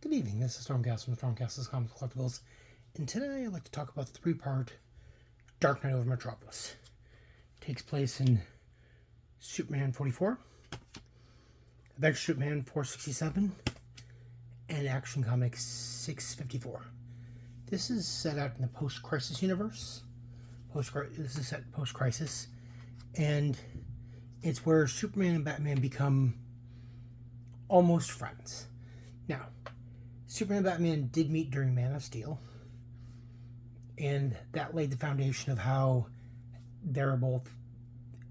Good evening, this is Stormcast from Stormcast's Comics Collectibles, and today I'd like to talk about the three-part Dark Knight over Metropolis. It takes place in Superman 44, Adventure Superman 467, and Action Comics 654. This is set out in the post-crisis universe. This is set post-crisis, and it's where Superman and Batman become almost friends. Now, Superman and Batman did meet during Man of Steel, and that laid the foundation of how they were both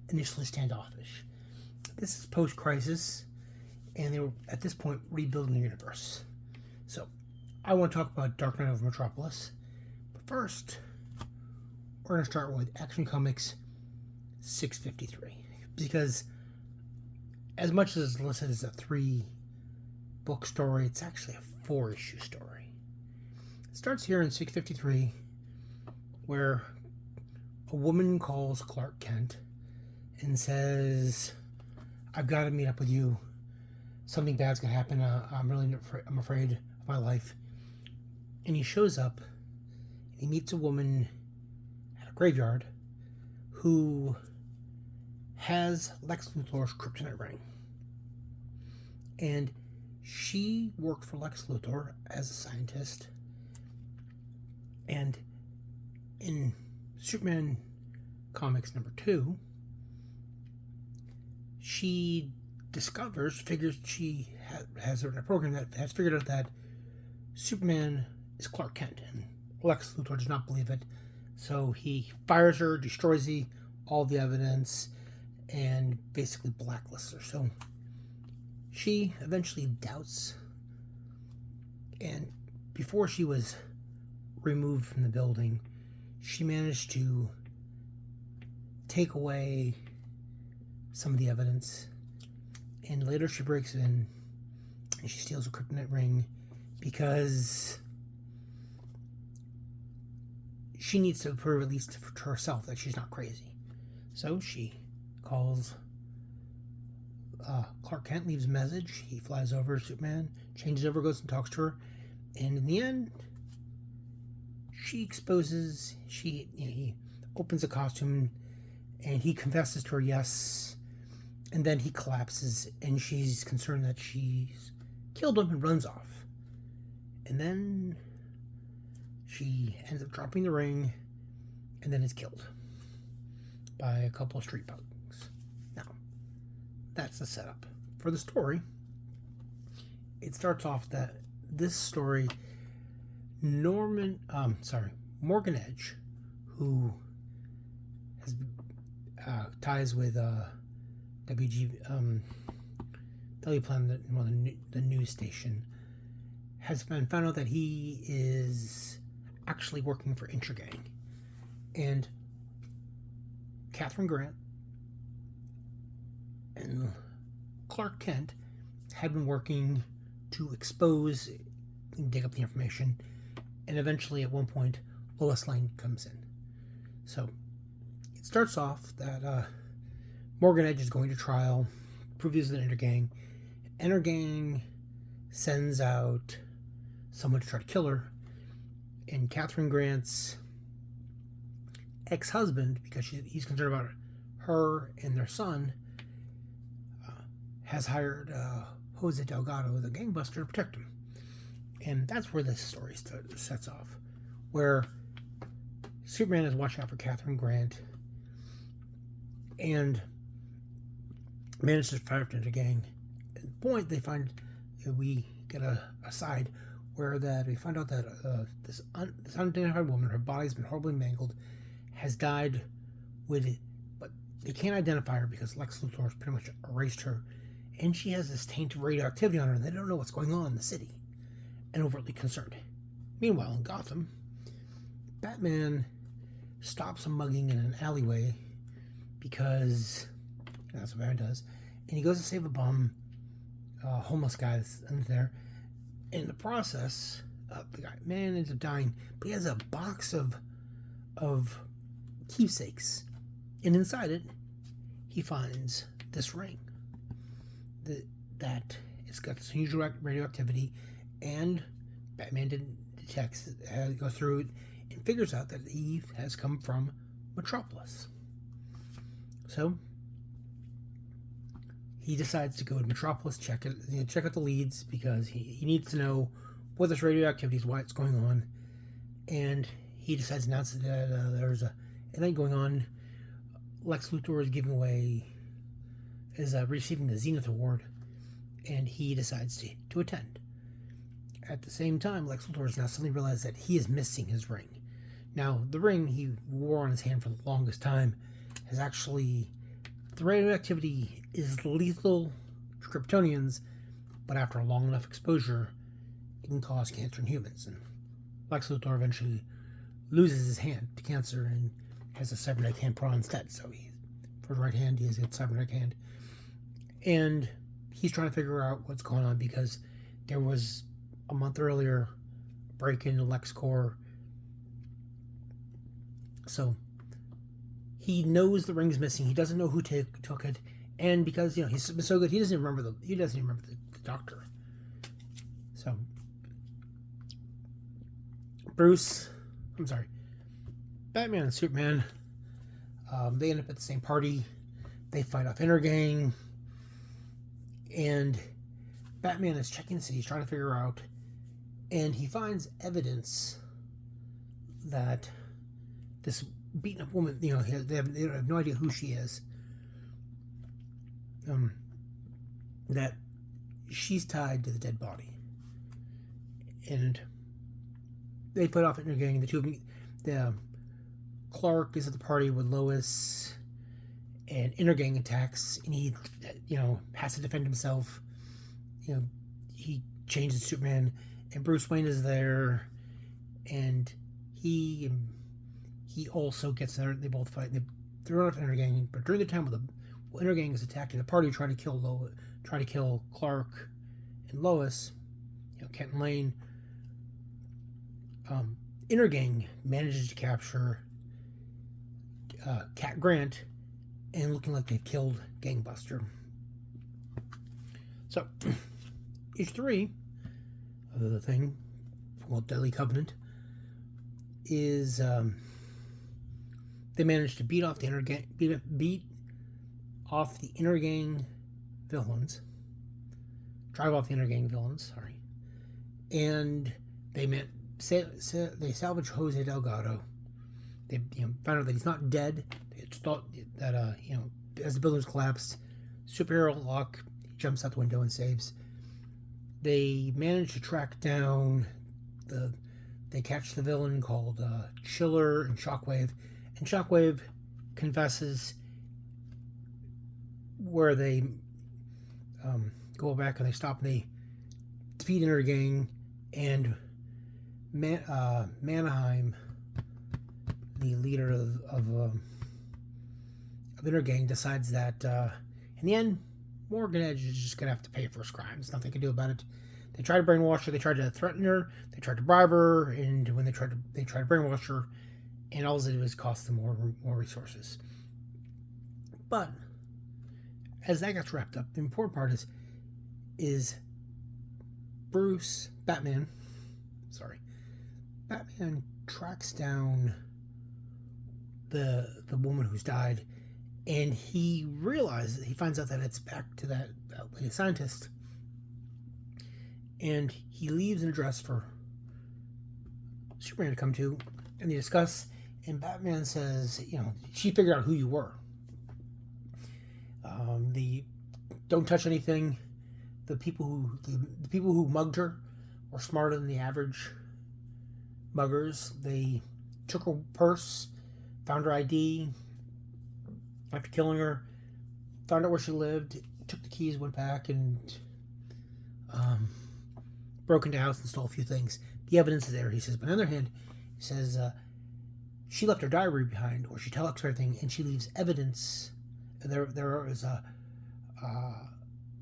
initially standoffish. This is post-crisis, and they were, at this point, rebuilding the universe. So, I want to talk about Dark Knight over Metropolis, but first, we're going to start with Action Comics 653, because as much as it's listed as a 3-book story, it's actually a 4-issue story. It starts here in 653, where a woman calls Clark Kent and says, "I've got to meet up with you. Something bad's gonna happen. I'm afraid of my life." And he shows up, and he meets a woman at a graveyard who has Lex Luthor's kryptonite ring, and she worked for Lex Luthor as a scientist. And in Superman Comics number 2, she figures she has a program that has figured out that Superman is Clark Kent, and Lex Luthor does not believe it. So he fires her, destroys all the evidence, and basically blacklists her. So she eventually doubts, and before she was removed from the building, she managed to take away some of the evidence, and later she breaks in and she steals a kryptonite ring because she needs to prove, at least to herself, that she's not crazy. So she calls Clark Kent, leaves a message. He flies over Superman, changes over, goes and talks to her, and in the end, he opens a costume, and he confesses to her, yes, and then he collapses, and she's concerned that she's killed him and runs off. And then she ends up dropping the ring, and then is killed by a couple of street punks. Now, that's the setup. For the story, it starts off that this story, Morgan Edge, who has ties with W Planet, the news station, has been found out that he is actually working for Intragang. And Catherine Grant and Clark Kent had been working to expose and dig up the information, and eventually at one point Lois Lane comes in. So it starts off that Morgan Edge is going to trial, proves an Intergang. Intergang sends out someone to try to kill her, and Catherine Grant's ex-husband, because he's concerned about her and their son, has hired Jose Delgado, the gangbuster, to protect him. And that's where this story sets off, where Superman is watching out for Catherine Grant and manages to fire up into gang. At the point, we get a side where we find out that this unidentified woman, her body's been horribly mangled, has died but they can't identify her because Lex Luthor has pretty much erased her, and she has this taint of radioactivity on her, and they don't know what's going on in the city, and overtly concerned. Meanwhile, in Gotham, Batman stops a mugging in an alleyway because that's what Batman does, and he goes to save a bum, homeless guy that's in there. In the process, the man ends up dying, but he has a box of keepsakes, and inside it, he finds this ring that it's got this huge radioactivity, And Batman goes through it and figures out that Eve has come from Metropolis. So he decides to go to Metropolis, check out the leads, because he needs to know what this radioactivity is, why it's going on. And he decides to announce that there's an event going on. Lex Luthor is receiving the Zenith Award, and he decides to attend. At the same time, Lex Luthor has now suddenly realized that he is missing his ring. Now, the ring he wore on his hand for the longest time has actually... The radioactivity is lethal to Kryptonians, but after a long enough exposure, it can cause cancer in humans. And Lex Luthor eventually loses his hand to cancer and has a cybernetic hand put on instead. So for his right hand, he has a cybernetic hand. And he's trying to figure out what's going on, because there was, a month earlier, a break-in to LexCorp. So he knows the ring's missing. He doesn't know who took it, and because he's so good, he doesn't even remember the doctor. So Batman and Superman, they end up at the same party. They fight off Intergang, and Batman is checking the city. He's trying to figure out, and he finds evidence that this beaten up woman, they have no idea who she is, that she's tied to the dead body. And they put off Intergang. The two of them, Clark is at the party with Lois, and Intergang attacks, and he has to defend himself. He changes Superman, and Bruce Wayne is there, and he also gets there. They both fight. They're off Intergang, but during the time when Intergang is attacking the party, trying to kill Clark and Lois, Kent and Lane. Intergang manages to capture Cat Grant, and looking like they've killed Gangbuster. So, issue 3 of the thing, Deadly Covenant, is they managed to beat off the Intergang villains, drive off the Intergang villains. Sorry, and they salvage Jose Delgado. They found out that he's not dead. They thought that as the buildings collapsed, superhero Locke jumps out the window and saves. They manage to track down they catch the villain called Chiller and Shockwave confesses where they go back and they stop and they defeat Intergang, and Mannheim, the leader of Intergang, decides that in the end, Morgan Edge is just going to have to pay for his crimes. Nothing can do about it. They tried to brainwash her. They tried to threaten her. They tried to bribe her. And when they tried to brainwash her, and all it did was cost them more resources. But as that gets wrapped up, the important part is Batman tracks down the woman who's died, and he finds out that it's back to that lady scientist, and he leaves an address for Superman to come to, and they discuss, and Batman says, she figured out who you were. Don't touch anything. The people who mugged her were smarter than the average muggers. They took her purse, found her ID after killing her, found out where she lived, took the keys, went back, and broke into the house and stole a few things. The evidence is there, he says. But on the other hand, he says she left her diary behind, or she telex everything, and she leaves evidence. There is a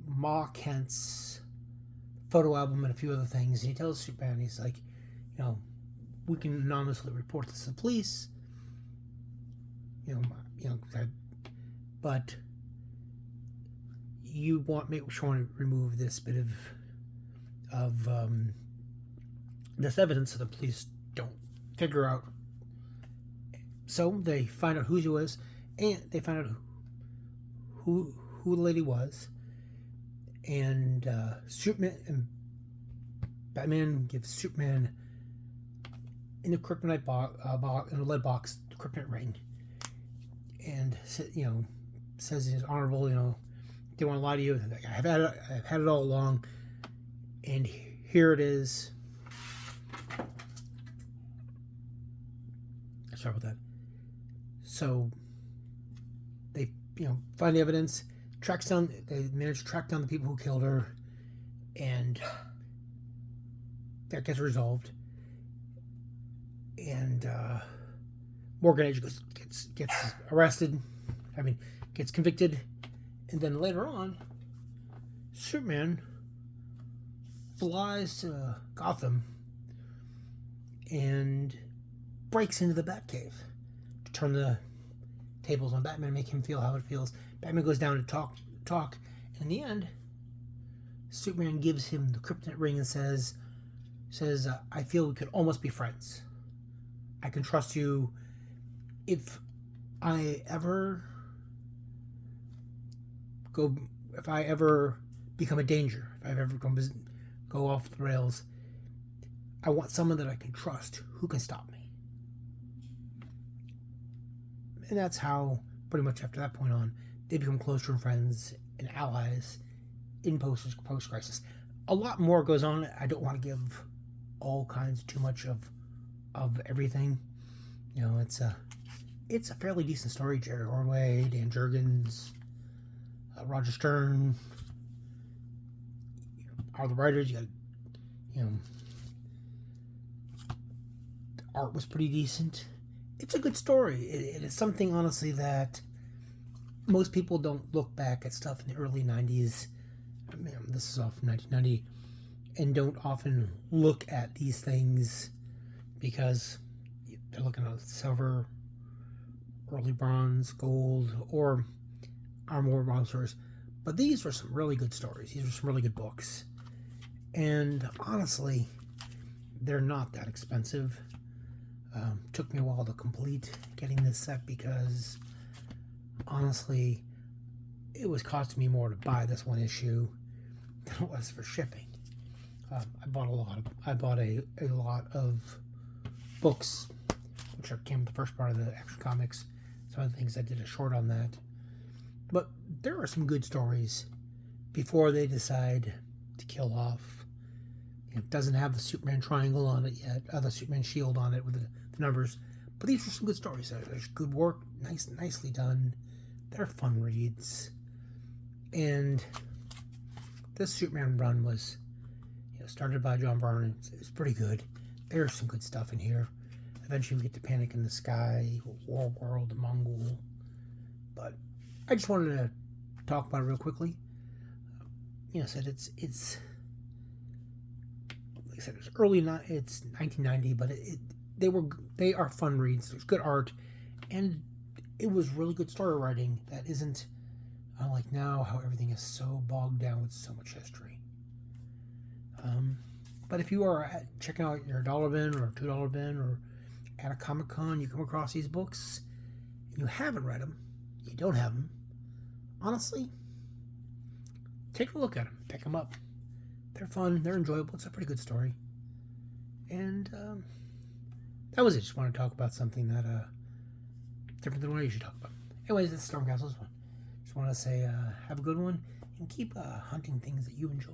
Ma Kent's photo album and a few other things. And he tells Superman, he's like, we can anonymously report this to the police. But you want to remove this bit of this evidence so the police don't figure out. So they find out who she was, and they find out who the lady was, and Superman and Batman gives Superman in the kryptonite in a lead box the kryptonite ring, and says he's honorable. They want to lie to you. I've had it all along, and here it is. Sorry about that. So they find the evidence, they manage to track down the people who killed her, and that gets resolved. And Morgan Edge gets arrested. Gets convicted, and then later on, Superman flies to Gotham and breaks into the Batcave to turn the tables on Batman, make him feel how it feels. Batman goes down to talk. In the end, Superman gives him the kryptonite ring and says, I feel we could almost be friends. I can trust you. If I ever become a danger, if I ever go off the rails, I want someone that I can trust who can stop me. And that's how, pretty much after that point on, they become closer friends and allies in post-crisis. A lot more goes on. I don't want to give all kinds too much of everything. It's a fairly decent story. Jerry Ordway, Dan Jurgens, Roger Stern are the writers. The art was pretty decent. It's a good story. It is something, honestly, that most people don't look back at stuff in the early 90s. This is off 1990, and don't often look at these things because they're looking at silver, early bronze, gold, or are more modern stories. But these were some really good stories. These were some really good books. And honestly, they're not that expensive. Took me a while to complete getting this set because honestly, it was costing me more to buy this one issue than it was for shipping. I bought a lot of books, which came with the first part of the Action Comics. Some of the things I did a short on that. But there are some good stories before they decide to kill off. It doesn't have the Superman triangle on it yet, the Superman shield on it with the numbers. But these are some good stories. There's good work, nicely done. They're fun reads. And this Superman run was started by John Byrne. It's pretty good. There's some good stuff in here. Eventually we get to Panic in the Sky, War World, Mongol. But I just wanted to talk about it real quickly. Said it's like I said, it's it's 1990, but they are fun reads. There's good art, and it was really good story writing that isn't unlike now how everything is so bogged down with so much history. But if you are checking out your $1 bin or $2 bin or at a Comic-Con, you come across these books and you haven't read them, you don't have them, honestly, take a look at them, pick them up. They're fun, they're enjoyable, it's a pretty good story. And that was it. Just want to talk about something that different than what I usually talk about. Anyways, this is Stormcastle's one. Just want to say have a good one and keep hunting things that you enjoy.